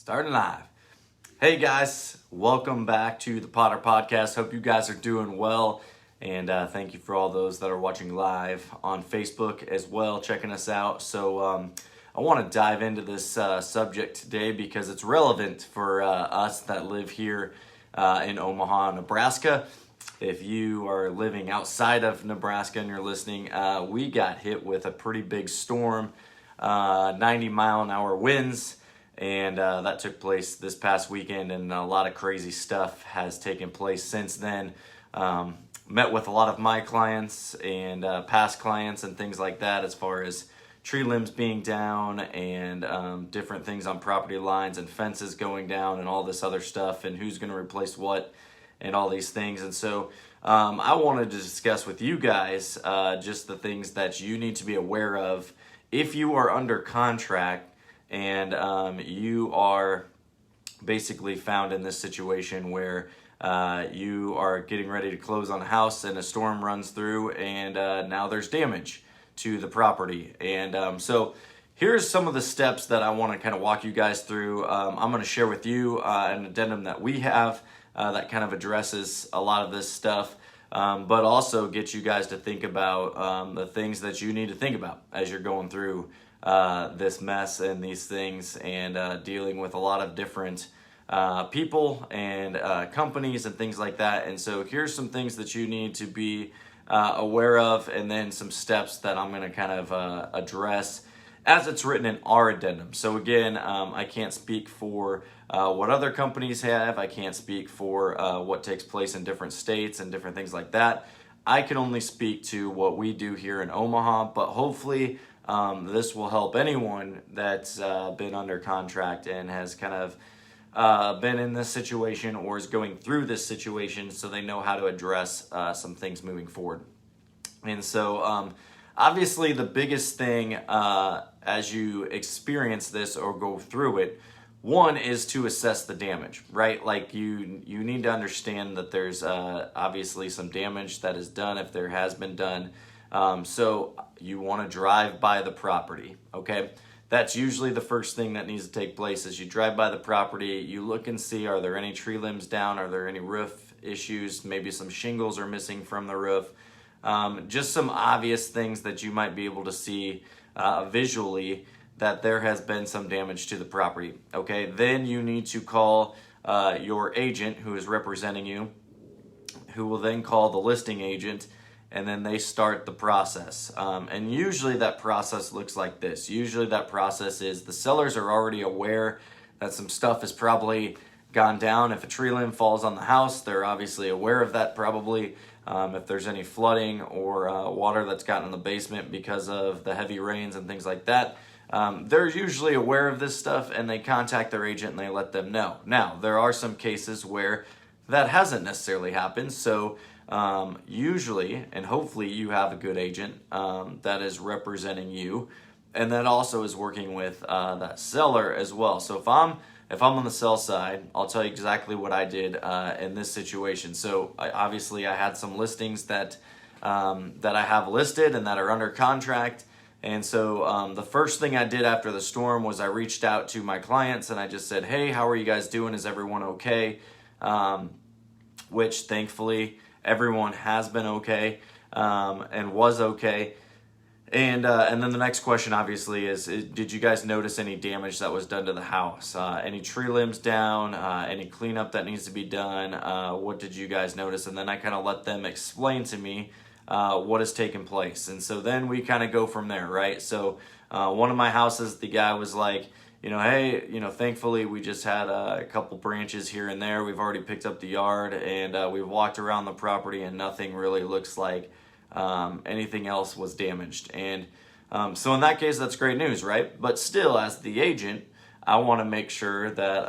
Starting live. Hey guys, welcome back to the Potter Podcast. Hope you guys are doing well. And thank you for all those that are watching live on Facebook as well, checking us out. So I want to dive into this subject today because it's relevant for us that live here in Omaha, Nebraska. If you are living outside of Nebraska and you're listening, we got hit with a pretty big storm, 90-mile-an-hour winds. And that took place this past weekend, and a lot of crazy stuff has taken place since then. Met with a lot of my clients and past clients and things like that as far as tree limbs being down and different things on property lines and fences going down and all this other stuff and who's going to replace what and all these things. And so I wanted to discuss with you guys just the things that you need to be aware of if you are under contract and you are basically found in this situation where you are getting ready to close on a house and a storm runs through and now there's damage to the property. And so here's some of the steps that I want to kind of walk you guys through. I'm going to share with you an addendum that we have that kind of addresses a lot of this stuff, but also get you guys to think about the things that you need to think about as you're going through this mess and these things and dealing with a lot of different people and companies and things like that. And so here's some things that you need to be aware of, and then some steps that I'm going to kind of address as it's written in our addendum. So again, I can't speak for what other companies have. I can't speak for what takes place in different states and different things like that. I can only speak to what we do here in Omaha, but hopefully this will help anyone that's been under contract and has kind of been in this situation or is going through this situation, so they know how to address some things moving forward. And so obviously the biggest thing as you experience this or go through it, one is to assess the damage, right? Like you need to understand that there's obviously some damage that is done if there has been done. So you want to drive by the property, okay? That's usually the first thing that needs to take place. As you drive by the property, you look and see, are there any tree limbs down? Are there any roof issues? Maybe some shingles are missing from the roof. Just some obvious things that you might be able to see visually that there has been some damage to the property, okay? Then you need to call your agent who is representing you, who will then call the listing agent, and then they start the process. And usually that process looks like this. Usually that process is the sellers are already aware that some stuff has probably gone down. If a tree limb falls on the house, they're obviously aware of that probably. If there's any flooding or water that's gotten in the basement because of the heavy rains and things like that, they're usually aware of this stuff and they contact their agent and they let them know. Now, there are some cases where that hasn't necessarily happened, so usually, and hopefully you have a good agent that is representing you and that also is working with that seller as well. So if I'm on the sell side, I'll tell you exactly what I did in this situation. So obviously I had some listings that I have listed and that are under contract. And so the first thing I did after the storm was I reached out to my clients and I just said, hey, how are you guys doing? Is everyone okay? Which thankfully everyone has been okay and was okay. And then the next question obviously is, did you guys notice any damage that was done to the house? Any tree limbs down? Any cleanup that needs to be done? What did you guys notice? And then I kind of let them explain to me what has taken place. And so then we kind of go from there, right? So one of my houses, the guy was like, hey, thankfully we just had a couple branches here and there. We've already picked up the yard and we've walked around the property and nothing really looks like anything else was damaged. And so in that case, that's great news, right? But still, as the agent, I want to make sure that,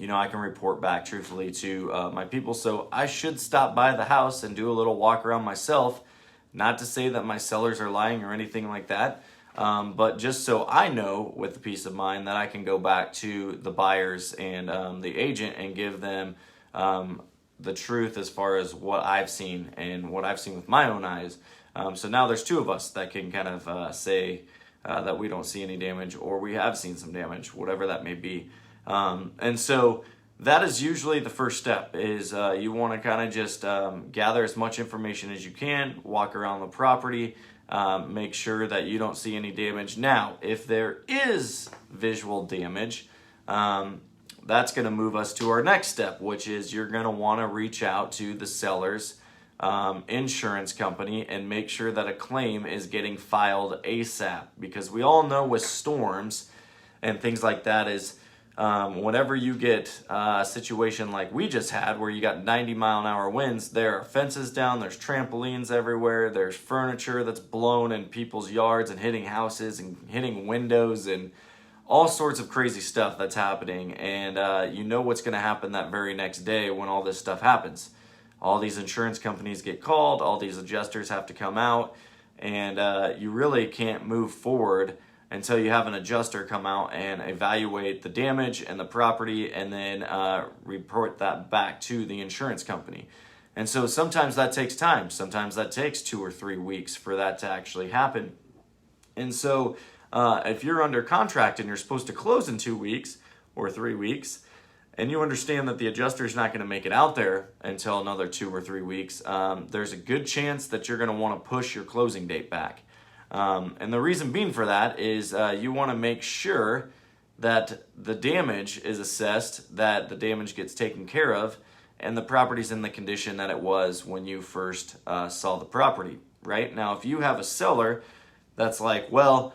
I can report back truthfully to my people. So I should stop by the house and do a little walk around myself. Not to say that my sellers are lying or anything like that. But just so I know with the peace of mind that I can go back to the buyers and the agent and give them the truth as far as what I've seen and what I've seen with my own eyes. So now there's two of us that can kind of say that we don't see any damage, or we have seen some damage, whatever that may be. And so that is usually the first step, is you want to kind of just gather as much information as you can, walk around the property, make sure that you don't see any damage. Now, if there is visual damage, that's going to move us to our next step, which is you're going to want to reach out to the seller's insurance company and make sure that a claim is getting filed ASAP. Because we all know with storms and things like that is whenever you get a situation like we just had where you got 90-mile-an-hour winds, there are fences down, there's trampolines everywhere, there's furniture that's blown in people's yards and hitting houses and hitting windows and all sorts of crazy stuff that's happening. And you know what's going to happen that very next day when all this stuff happens. All these insurance companies get called, all these adjusters have to come out, and you really can't move forward until you have an adjuster come out and evaluate the damage and the property and then report that back to the insurance company. And so sometimes that takes time. Sometimes that takes 2 or 3 weeks for that to actually happen. And so if you're under contract and you're supposed to close in 2 weeks or 3 weeks, and you understand that the adjuster is not going to make it out there until another 2 or 3 weeks, there's a good chance that you're going to want to push your closing date back. And the reason being for that is you want to make sure that the damage is assessed, that the damage gets taken care of, and the property's in the condition that it was when you first saw the property, right? Now, if you have a seller that's like, well,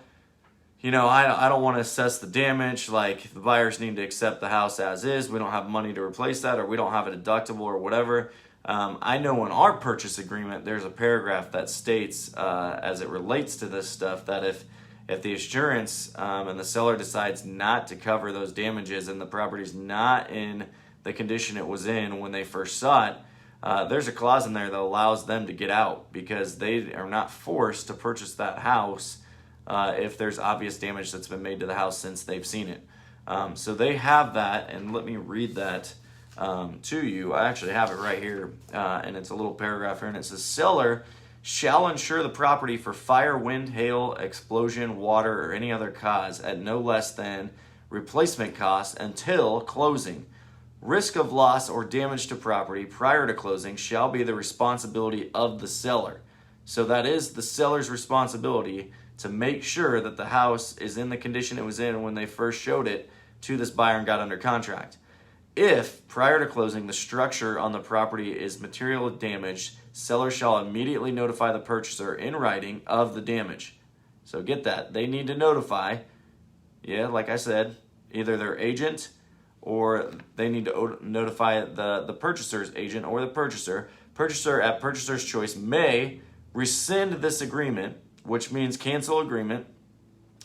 you know, I don't want to assess the damage, like the buyers need to accept the house as is, we don't have money to replace that, or we don't have a deductible or whatever. I know in our purchase agreement, there's a paragraph that states, as it relates to this stuff, that if the insurance and the seller decides not to cover those damages and the property's not in the condition it was in when they first saw it, there's a clause in there that allows them to get out, because they are not forced to purchase that house if there's obvious damage that's been made to the house since they've seen it. So they have that, and let me read that to you. I actually have it right here, and it's a little paragraph here, and it says, seller shall insure the property for fire, wind, hail, explosion, water, or any other cause at no less than replacement cost until closing. Risk of loss or damage to property prior to closing shall be the responsibility of the seller. So that is the seller's responsibility to make sure that the house is in the condition it was in when they first showed it to this buyer and got under contract. If, prior to closing, the structure on the property is materially damaged, seller shall immediately notify the purchaser in writing of the damage. So get that. They need to notify, like I said, either their agent, or they need to notify the purchaser's agent or the purchaser. Purchaser, at purchaser's choice, may rescind this agreement, which means cancel agreement,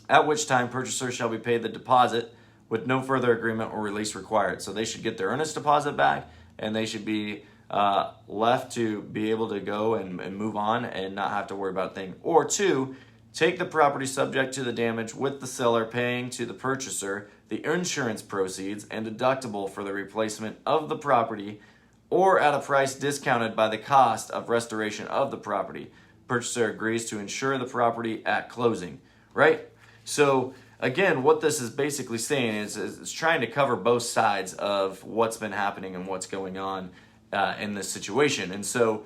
at which time purchaser shall be paid the deposit with no further agreement or release required. So they should get their earnest deposit back, and they should be left to be able to go and move on and not have to worry about a thing. Or 2, take the property subject to the damage with the seller paying to the purchaser the insurance proceeds and deductible for the replacement of the property, or at a price discounted by the cost of restoration of the property. Purchaser agrees to insure the property at closing, right? So again, what this is basically saying is it's trying to cover both sides of what's been happening and what's going on in this situation. And so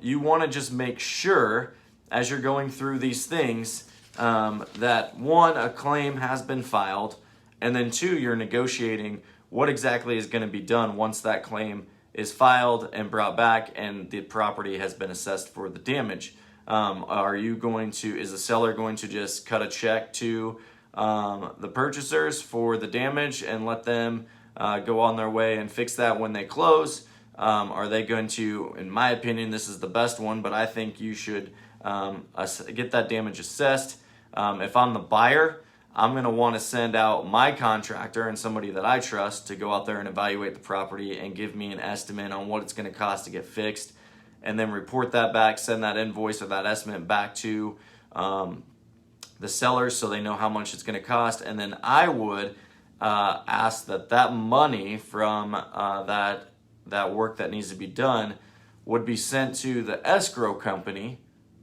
you want to just make sure as you're going through these things that 1, a claim has been filed, and then 2, you're negotiating what exactly is going to be done once that claim is filed and brought back and the property has been assessed for the damage. Is the seller going to just cut a check to the purchasers for the damage and let them go on their way and fix that when they close? Are they going to, in my opinion, this is the best one, but I think you should get that damage assessed. If I'm the buyer, I'm going to want to send out my contractor and somebody that I trust to go out there and evaluate the property and give me an estimate on what it's going to cost to get fixed, and then report that back, send that invoice or that estimate back to the sellers so they know how much it's going to cost. And then I would ask that money from that work that needs to be done would be sent to the escrow company,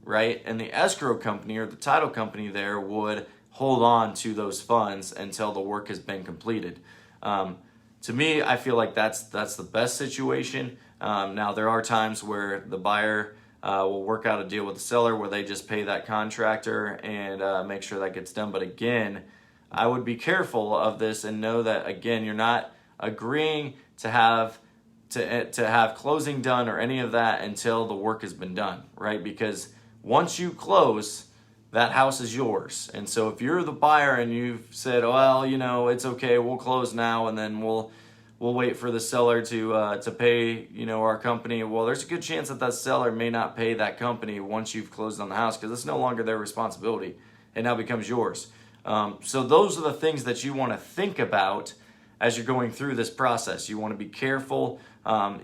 right? And the escrow company or the title company there would hold on to those funds until the work has been completed. To me, I feel like that's the best situation. Now, there are times where the buyer will work out a deal with the seller where they just pay that contractor and make sure that gets done. But again, I would be careful of this and know that, again, you're not agreeing to have closing done or any of that until the work has been done, right? Because once you close, that house is yours. And so if you're the buyer and you've said, well, it's okay, we'll close now and then we'll wait for the seller to pay, our company. Well, there's a good chance that seller may not pay that company once you've closed on the house, because it's no longer their responsibility. It now becomes yours. So those are the things that you want to think about as you're going through this process. You want to be careful.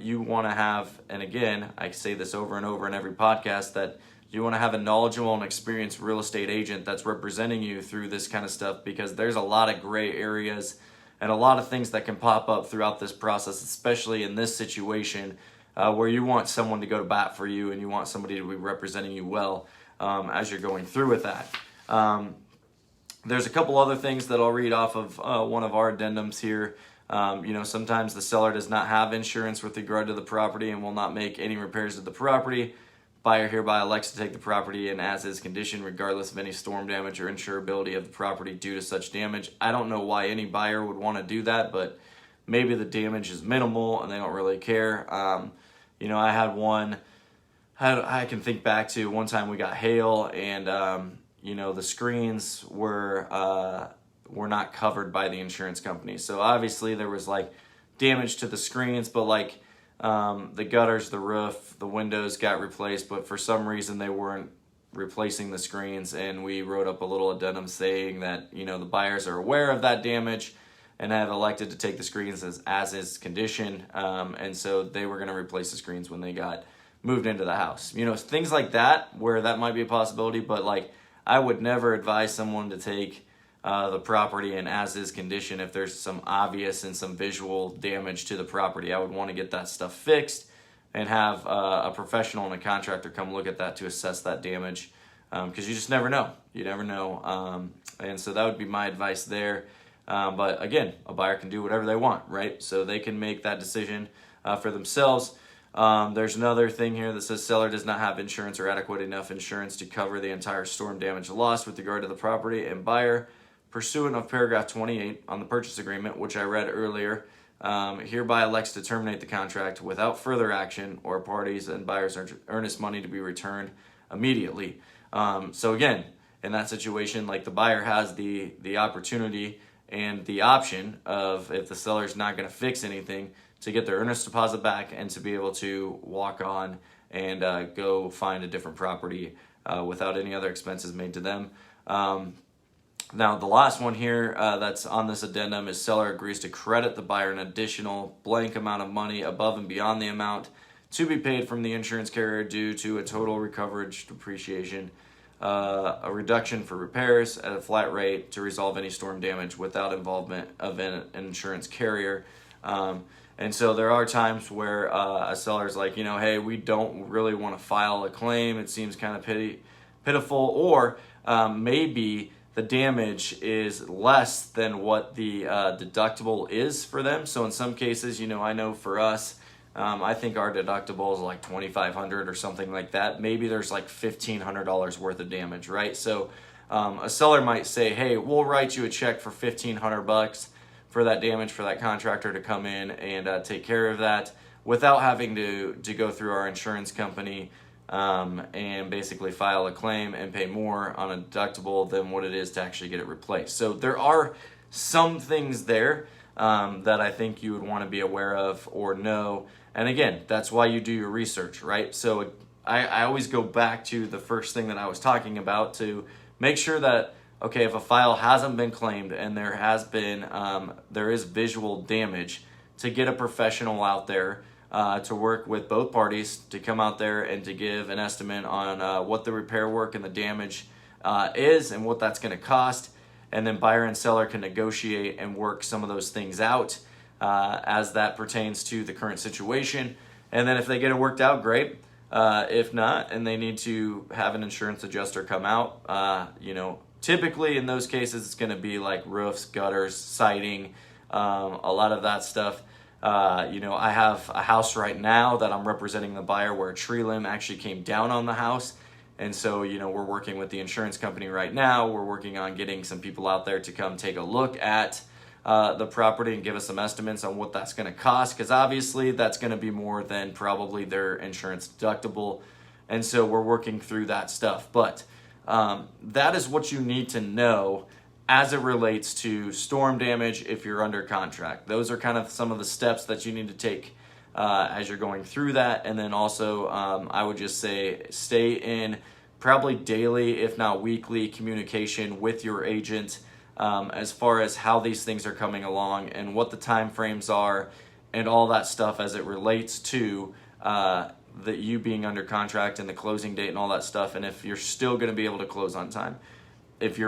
You want to have, and again, I say this over and over in every podcast, that you want to have a knowledgeable and experienced real estate agent that's representing you through this kind of stuff, because there's a lot of gray areas and a lot of things that can pop up throughout this process, especially in this situation where you want someone to go to bat for you and you want somebody to be representing you well as you're going through with that. There's a couple other things that I'll read off of one of our addendums here. Sometimes the seller does not have insurance with regard to the property and will not make any repairs to the property. Buyer hereby elects to take the property in as-is condition, regardless of any storm damage or insurability of the property due to such damage. I don't know why any buyer would want to do that, but maybe the damage is minimal and they don't really care. I had one. I can think back to one time we got hail, and the screens were not covered by the insurance company. So obviously there was damage to the screens, but the gutters, the roof, the windows got replaced, but for some reason they weren't replacing the screens, and we wrote up a little addendum saying that the buyers are aware of that damage and have elected to take the screens as is condition, and so they were going to replace the screens when they got moved into the house. Things like that where that might be a possibility, but I would never advise someone to take the property in as-is condition if there's some obvious and some visual damage to the property. I would want to get that stuff fixed and have a professional and a contractor come look at that to assess that damage, because you just never know. You never know. And so that would be my advice there. But again, a buyer can do whatever they want, right? So they can make that decision for themselves. There's another thing here that says seller does not have insurance or adequate enough insurance to cover the entire storm damage loss with regard to the property, and buyer, pursuant of paragraph 28 on the purchase agreement, which I read earlier, hereby elects to terminate the contract without further action or parties and buyer's earnest money to be returned immediately. So again, in that situation, the buyer has the opportunity and the option of, if the seller's not going to fix anything, to get their earnest deposit back and to be able to walk on and go find a different property without any other expenses made to them. Now, the last one here that's on this addendum is seller agrees to credit the buyer an additional blank amount of money above and beyond the amount to be paid from the insurance carrier due to a total recoverage depreciation, a reduction for repairs at a flat rate to resolve any storm damage without involvement of an insurance carrier. And so there are times where a seller's like, hey, we don't really want to file a claim. It seems kind of pitiful, or maybe the damage is less than what the deductible is for them. So in some cases, I know for us, I think our deductible is $2,500 or something like that. Maybe there's $1,500 worth of damage, right? So a seller might say, hey, we'll write you a check for $1,500 for that damage, for that contractor to come in and take care of that without having to go through our insurance company and basically file a claim and pay more on a deductible than what it is to actually get it replaced. So there are some things there that I think you would want to be aware of or know. And again, that's why you do your research, right? So I always go back to the first thing that I was talking about to make sure that, okay, if a file hasn't been claimed and there is visual damage, to get a professional out there to work with both parties to come out there and to give an estimate on what the repair work and the damage is and what that's going to cost. And then buyer and seller can negotiate and work some of those things out as that pertains to the current situation. And then if they get it worked out, great. If not, and they need to have an insurance adjuster come out, typically in those cases, it's going to be like roofs, gutters, siding, a lot of that stuff. I have a house right now that I'm representing the buyer where a tree limb actually came down on the house. And so, we're working with the insurance company right now. We're working on getting some people out there to come take a look at the property and give us some estimates on what that's going to cost. Because obviously that's going to be more than probably their insurance deductible. And so we're working through that stuff. But that is what you need to know as it relates to storm damage if you're under contract. Those are kind of some of the steps that you need to take as you're going through that. And then also, I would just say stay in probably daily, if not weekly, communication with your agent as far as how these things are coming along and what the time frames are and all that stuff as it relates to you being under contract and the closing date and all that stuff, and if you're still going to be able to close on time. If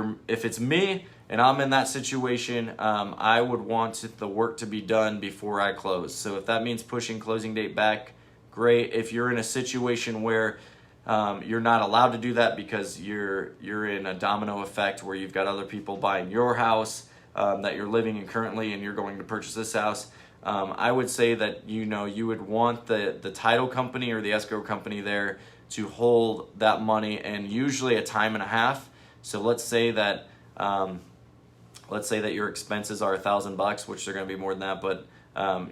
it's me and I'm in that situation, I would want the work to be done before I close. So if that means pushing closing date back, great. If you're in a situation where you're not allowed to do that because you're in a domino effect where you've got other people buying your house that you're living in currently and you're going to purchase this house, I would say that you would want the title company or the escrow company there to hold that money, and usually a time and a half. So let's say that your expenses are $1,000, which they're going to be more than that, but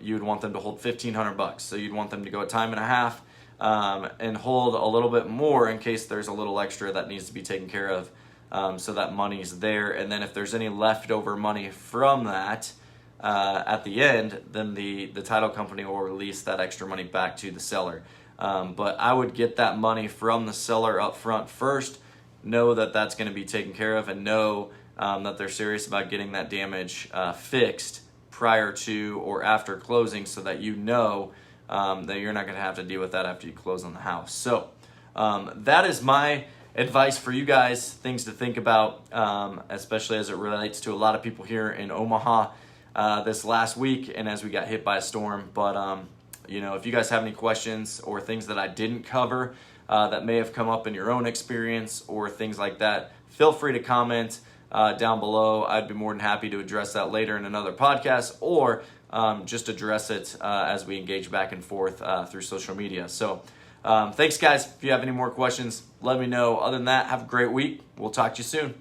you'd want them to hold $1,500. So you'd want them to go a time and a half and hold a little bit more in case there's a little extra that needs to be taken care of, so that money's there. And then if there's any leftover money from that at the end, then the title company will release that extra money back to the seller. But I would get that money from the seller up front first. Know that that's going to be taken care of, and know that they're serious about getting that damage fixed prior to or after closing, so that that you're not going to have to deal with that after you close on the house. So that is my advice for you guys, things to think about, especially as it relates to a lot of people here in Omaha this last week and as we got hit by a storm. But if you guys have any questions or things that I didn't cover that may have come up in your own experience or things like that, feel free to comment down below. I'd be more than happy to address that later in another podcast, or just address it as we engage back and forth through social media. So thanks, guys. If you have any more questions, let me know. Other than that, have a great week. We'll talk to you soon.